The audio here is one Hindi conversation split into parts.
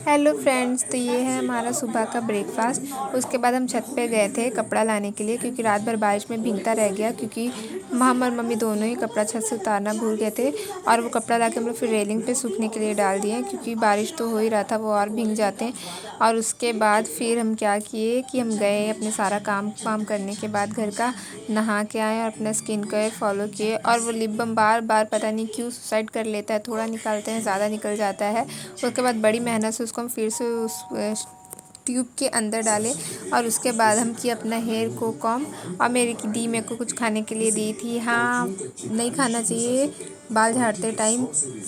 हेलो फ्रेंड्स, तो ये है हमारा सुबह का ब्रेकफास्ट। उसके बाद हम छत पे गए थे कपड़ा लाने के लिए, क्योंकि रात भर बारिश में भीगता रह गया। क्योंकि हम और मम्मी दोनों ही कपड़ा छत से उतारना भूल गए थे, और वो कपड़ा लाके हम लोग फिर रेलिंग पे सूखने के लिए डाल दिए, क्योंकि बारिश तो हो ही रहा था, वो और भीग जाते हैं। और उसके बाद फिर हम क्या किए कि हम गए अपने सारा काम वाम करने के बाद घर का, नहा के आए और अपना स्किन केयर फॉलो किए। और वो लिप बाम बार बार पता नहीं क्यों सुसाइड कर लेता है, थोड़ा निकालते हैं ज़्यादा निकल जाता है। उसके बाद बड़ी मेहनत से उसको हम फिर से उस ट्यूब के अंदर डाले। और उसके बाद हम किए अपना हेयर को कॉम। और मेरे को कुछ खाने के लिए दी थी। हाँ, नहीं खाना चाहिए बाल झाड़ते टाइम,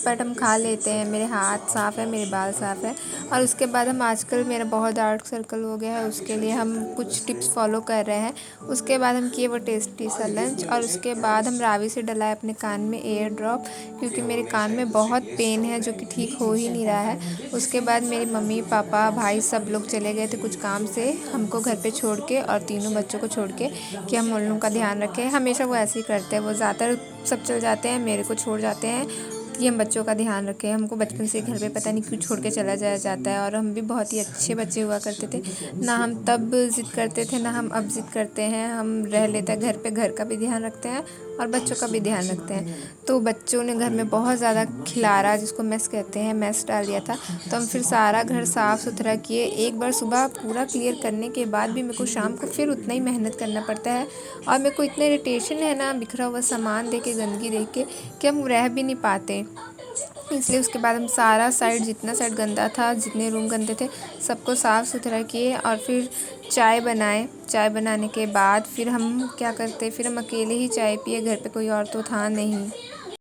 बट हम खा लेते हैं। मेरे हाथ साफ़ है, मेरे बाल साफ़ है। और उसके बाद हम आजकल मेरा बहुत डार्क सर्कल हो गया है, उसके लिए हम कुछ टिप्स फॉलो कर रहे हैं। उसके बाद हम किए वो टेस्टी सा लंच। और उसके बाद हम रावी से डलाए अपने कान में एयर ड्रॉप, क्योंकि मेरे कान में बहुत पेन है जो कि ठीक हो ही नहीं रहा है। उसके बाद मेरी मम्मी पापा भाई सब लोग चले गए थे कुछ काम से, हमको घर पे छोड़ के और तीनों बच्चों को छोड़ के, कि हम उन लोगों का ध्यान रखें। हमेशा वो ऐसे ही करते हैं, वो ज़्यादातर सब चल जाते हैं, मेरे को छोड़ जाते हैं कि हम बच्चों का ध्यान रखें। हमको बचपन से घर पे पता नहीं क्यों छोड़ के चला जाया जाता है। और हम भी बहुत ही अच्छे बच्चे हुआ करते थे, ना हम तब ज़िद करते थे ना हम अब ज़िद करते हैं। हम रह लेते हैं घर पे, घर का भी ध्यान रखते हैं और बच्चों का भी ध्यान रखते हैं। तो बच्चों ने घर में बहुत ज़्यादा खिलारा, जिसको मेस कहते हैं, मेस डाल दिया था। तो हम फिर सारा घर साफ़ सुथरा किए। एक बार सुबह पूरा क्लियर करने के बाद भी मेरे को शाम को फिर उतना ही मेहनत करना पड़ता है। और मेरे को इतना इरिटेशन है ना बिखरा हुआ सामान देख के, गंदगी देख के, कि हम रह भी नहीं पाते। इसलिए उसके बाद हम सारा साइड, जितना साइड गंदा था, जितने रूम गंदे थे, सबको साफ़ सुथरा किए। और फिर चाय बनाए। चाय बनाने के बाद फिर हम क्या करते, फिर हम अकेले ही चाय पिए, घर पे कोई और तो था नहीं।